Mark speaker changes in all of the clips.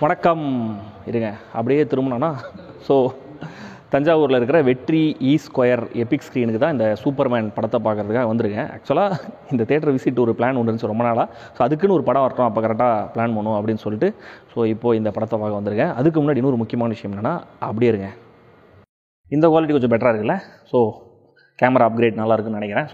Speaker 1: வணக்கம். இருங்க அப்படியே திரும்பினோன்னா தஞ்சாவூரில் இருக்கிற வெற்றி ஸ்கொயர் எபிக் ஸ்க்ரீனுக்கு தான் இந்த சூப்பர்மேன் படத்தை பார்க்குறதுக்காக வந்திருக்கேன். ஆக்சுவலாக இந்த தேட்டர் விசிட் ஒரு பிளான் ஒன்று இருந்துச்சு ரொம்ப நாளாக. அதுக்குன்னு ஒரு படம் வரட்டும், அப்போ கரெக்டாக பிளான் பண்ணும் அப்படின்னு சொல்லிட்டு இப்போது இந்த படத்தை பார்க்க வந்திருக்கேன். அதுக்கு முன்னாடி இன்னொரு முக்கியமான விஷயம் என்னென்னா, அப்படியே இருங்க, இந்த குவாலிட்டி கொஞ்சம் பெட்டராக இருக்குல்ல. கேமரா அப்கிரேட் நல்லா இருக்குன்னு நினைக்கிறேன்.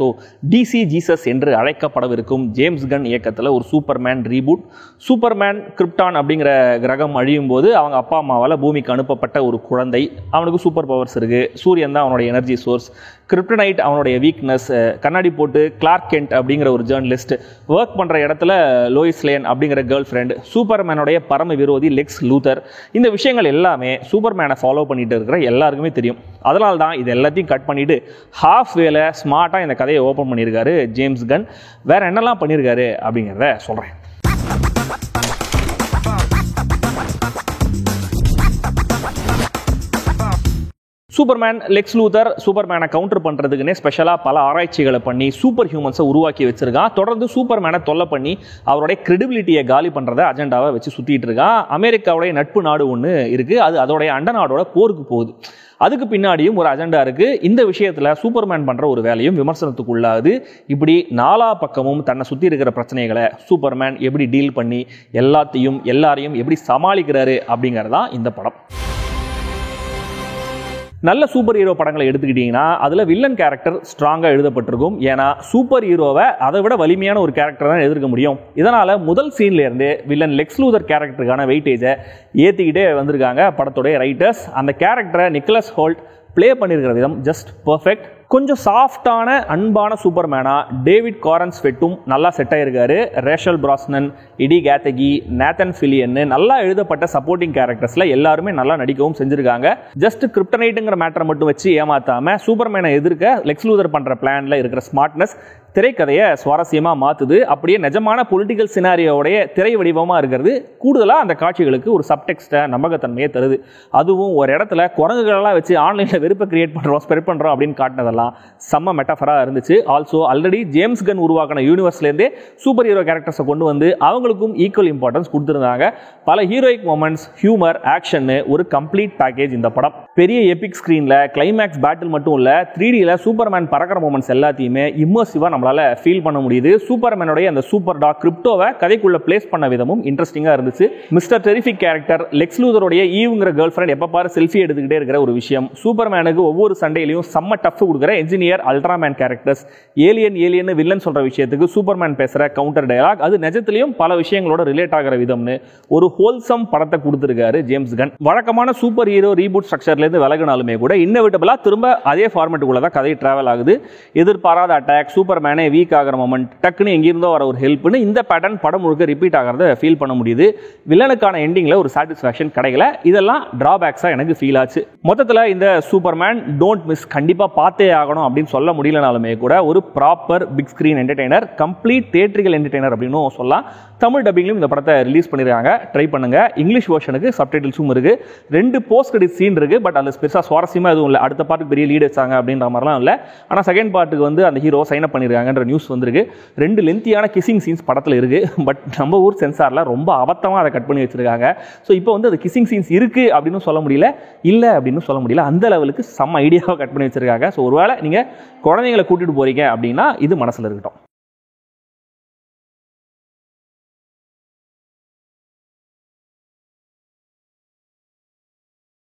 Speaker 1: டிசி ஜீசஸ் என்று அழைக்கப்படவிருக்கும் ஜேம்ஸ் கன் இயக்கத்தில் ஒரு சூப்பர்மேன் ரீபூட். சூப்பர்மேன் கிரிப்டான் அப்படிங்கிற கிரகம் அழியும் போது அவங்க அப்பா அம்மாவால் பூமிக்கு அனுப்பப்பட்ட ஒரு குழந்தை. அவனுக்கு சூப்பர் பவர்ஸ் இருக்குது. சூரியன் தான் அவனுடைய எனர்ஜி சோர்ஸ். கிரிப்டனைட் அவனுடைய வீக்னஸ். கண்ணாடி போட்டு கிளார்க் கென்ட் அப்படிங்கிற ஒரு ஜேர்னலிஸ்ட். ஒர்க் பண்ணுற இடத்துல லோயிஸ் லேன் அப்படிங்கிற கேர்ள் ஃப்ரெண்ட். சூப்பர்மேனுடைய பரம விரோதி லெக்ஸ் லூத்தர். இந்த விஷயங்கள் எல்லாமே சூப்பர்மேனை ஃபாலோ பண்ணிட்டு இருக்கிற எல்லாருக்குமே தெரியும். அதனால தான் இது எல்லாத்தையும் கட் பண்ணிவிட்டு ஹாஃப் வேல ஸ்மார்ட்டாக இந்த கதையை ஓப்பன் பண்ணியிருக்காரு ஜேம்ஸ் கன். வேறு என்னெல்லாம் பண்ணியிருக்காரு அப்படிங்கிறத சொல்கிறேன். சூப்பர்மேன் லெக்ஸ் லூத்தர் சூப்பர்மேனை கவுண்டர் பண்ணுறதுக்குன்னே ஸ்பெஷலாக பல ஆராய்ச்சிகளை பண்ணி சூப்பர் ஹியூமன்ஸை உருவாக்கி வச்சிருக்கான். தொடர்ந்து சூப்பர்மேனை தொல்லை பண்ணி அவருடைய கிரெடிபிலிட்டியை காலி பண்ணுறத அஜெண்டாவை வச்சு சுற்றிட்டு இருக்கான். அமெரிக்காவுடைய நட்பு நாடு ஒன்று இருக்குது. அது அதோடைய அண்ட நாடோட போருக்கு போகுது. அதுக்கு பின்னாடியும் ஒரு அஜெண்டா இருக்குது. இந்த விஷயத்தில் சூப்பர்மேன் பண்ணுற ஒரு வேலையும் விமர்சனத்துக்குள்ளாது. இப்படி நாலா பக்கமும் தன்னை சுற்றி இருக்கிற பிரச்சனைகளை சூப்பர்மேன் எப்படி டீல் பண்ணி எல்லாரையும் எப்படி சமாளிக்கிறாரு அப்படிங்கிறதான் இந்த படம். நல்ல சூப்பர் ஹீரோ படங்களை எடுத்துக்கிட்டிங்கன்னா அதில் வில்லன் கேரக்டர் ஸ்ட்ராங்காக எழுதப்பட்டிருக்கும். ஏன்னா சூப்பர் ஹீரோவை அதை விட வலிமையான ஒரு கேரக்டர் தான் எதிர்க்க முடியும். இதனால் முதல் சீன்லேருந்து வில்லன் லெக்ஸ் லூதர் கேரக்டருக்கான வெயிட்டேஜை ஏற்றிக்கிட்டே வந்திருக்காங்க படத்துடைய ரைட்டர்ஸ். அந்த கேரக்டரை நிக்கலஸ் ஹோல்ட் ப்ளே பண்ணியிருக்கிற விதம் ஜஸ்ட் பர்ஃபெக்ட். கொஞ்சம் சாஃப்டான அன்பான சூப்பர்மேனா டேவிட் காரன்ஸ் வெட்டும் நல்லா செட் ஆகிருக்காரு. ரேஷல் பிராஸ்னன், இடி கேத்தகி, நேத்தன் ஃபிலியன்னு நல்லா எழுதப்பட்ட சப்போர்ட்டிங் கேரக்டர்ஸில் எல்லாருமே நல்லா நடிக்கவும் செஞ்சுருக்காங்க. ஜஸ்ட் கிரிப்டனைட்டுங்கிற மேட்டரை மட்டும் வச்சு ஏமாத்தாமல் சூப்பர்மேனை எதிர்க்க லெக்ஸ் லூதர் பண்ணுற பிளானில் இருக்கிற ஸ்மார்ட்னஸ் திரைக்கதையை சுவாரஸ்யமாக மாற்றுது. அப்படியே நிஜமான பொலிட்டிக்கல் சினாரியோடைய திரை வடிவமாக இருக்கிறது கூடுதலாக அந்த காட்சிகளுக்கு ஒரு சப்டெக்ஸ்ட்டை நம்பகத்தன்மையை தருது. அதுவும் ஒரு இடத்துல குரங்குகளெல்லாம் வச்சு ஆன்லைனில் வெறுப்பை கிரியேட் பண்ணுறோம், ஸ்ப்ரெட் பண்ணுறோம் அப்படின்னு காட்டினதெல்லாம் செம்ம மெட்டாஃபராக இருந்துச்சு. ஆல்சோ ஆல்ரெடி ஜேம்ஸ் கன் உருவாக்கின யூனிவர்ஸ்லேருந்தே சூப்பர் ஹீரோ கேரக்டர்ஸை கொண்டு வந்து அவங்களுக்கும் ஈக்குவல் இம்பார்ட்டன்ஸ் கொடுத்துருந்தாங்க. பல ஹீரோயிக் மொமெண்ட்ஸ், ஹியூமர், ஆக்ஷன்னு ஒரு கம்ப்ளீட் பேக்கேஜ் இந்த படம். பெரிய எபிக் ஸ்க்ரீனில் கிளைமேக்ஸ் பேட்டில் மட்டும் இல்லை, 3Dயில் சூப்பர்மேன் பறக்கிற மொமெண்ட்ஸ் எல்லாத்தையுமே இம்மர்சிவாக நம்மளால் ஃபீல் பண்ண முடியுது. சூப்பர்மேனுடைய அந்த சூப்பர் டாக் கிரிப்டோவை கதைக்குள்ள பிளேஸ் பண்ண விதமும் இன்ட்ரெஸ்டிங்காக இருந்துச்சு. மிஸ்டர் டெரிஃபிக் கேரக்டர் லெக்ஸ் லூதருடைய ஈவுங்கிற கேர்ள் ஃப்ரெண்ட் எப்போ பாரு செல்ஃபி எடுத்துக்கிட்டே இருக்கிற ஒரு விஷயம். சூப்பர்மேனுக்கு ஒவ்வொரு சண்டையிலையும் செம்ம டஃப் கொடுக்குற engineer, Ultraman characters, alien villain சொல்ற விஷயத்துக்கு சூப்பர்மேன் பேசுற கவுண்டர் டயலாக், அது நிஜத்திலையும் பல விஷயங்களோட ரிலேட் ஆகிற விதம்னு ஒரு ஹோல்சம் படத்தை கொடுத்துருக்காரு ஜேம்ஸ் கன். வழக்கமான சூப்பர் ஹீரோ ரீபூட் ஸ்ட்ரக்சர்லேருந்து விலகினாலுமே கூட இன்னவிட்டபிளா திரும்ப அதே ஃபார்மேட்டுக்குள்ள தான் கதை டிராவல் ஆகுது. எதிர்பாராத அட்டாக், சூப்பர்மேனை வீக் ஆகிற மொமெண்ட், டக்குன்னு எங்கிருந்தோ வர ஒரு ஹெல்ப்னு இந்த பேட்டர்ன் படம் முழுக்க ரிப்பீட் ஆகிறத ஃபீல் பண்ண முடியுது. வில்லனுக்கான எண்டிங்கில் ஒரு சாட்டிஸ்ஃபேக்ஷன் கிடைக்கல. இதெல்லாம் டிராபேக்ஸாக எனக்கு ஃபீல் ஆச்சு. மொத்தத்தில் இந்த சூப்பர்மேன் டோன்ட் மிஸ், கண்டிப்பாக பார்த்தே ஆகணும் அப்படின்னு சொல்ல முடியலனாலுமே கூட ஒரு proper big screen entertainer, complete theatrical entertainer அப்படின்னு சொல்லலாம். தமிழ் டப்பிங்லையும் இந்த படத்தை ரிலீஸ் பண்ணியிருக்காங்க, ட்ரை பண்ணுங்க. இங்கிலீஷ் வெர்ஷனுக்கு சப்டைட்டில்ஸும் இருக்கு. 2 போஸ்ட் கிரெடிட் சீன் இருக்கு. பட் அதில் பெருசாக சுவாரஸ்யமாக எதுவும் இல்லை. அடுத்த பார்ட்டுக்கு பெரிய லீட் வச்சாங்க அப்படின்ற மாதிரிலாம் இல்லை. ஆனால் செகண்ட் பார்ட்டுக்கு அந்த ஹீரோ சைன் அப் பண்ணியிருக்காங்கன்ற நியூஸ் வந்திருக்கு. 2 லென்த்தியான கிசிங் சீன்ஸ் படத்தில் இருக்கு. பட் நம்ம ஊர் சென்சாரில் ரொம்ப அபத்தமாக அதை கட் பண்ணி வச்சிருக்காங்க. இப்போ அது கிசிங் சீன்ஸ் இருக்கு அப்படின்னு சொல்ல முடியல, இல்லை அப்படின்னு சொல்ல முடியல. அந்த லெவலுக்கு செம்ம ஐடியாவை கட் பண்ணி வச்சிருக்காங்க. ஒருவேளை நீங்கள் குழந்தைங்களை கூட்டிட்டு போறீங்க அப்படின்னா இது மனசில் இருக்கட்டும்.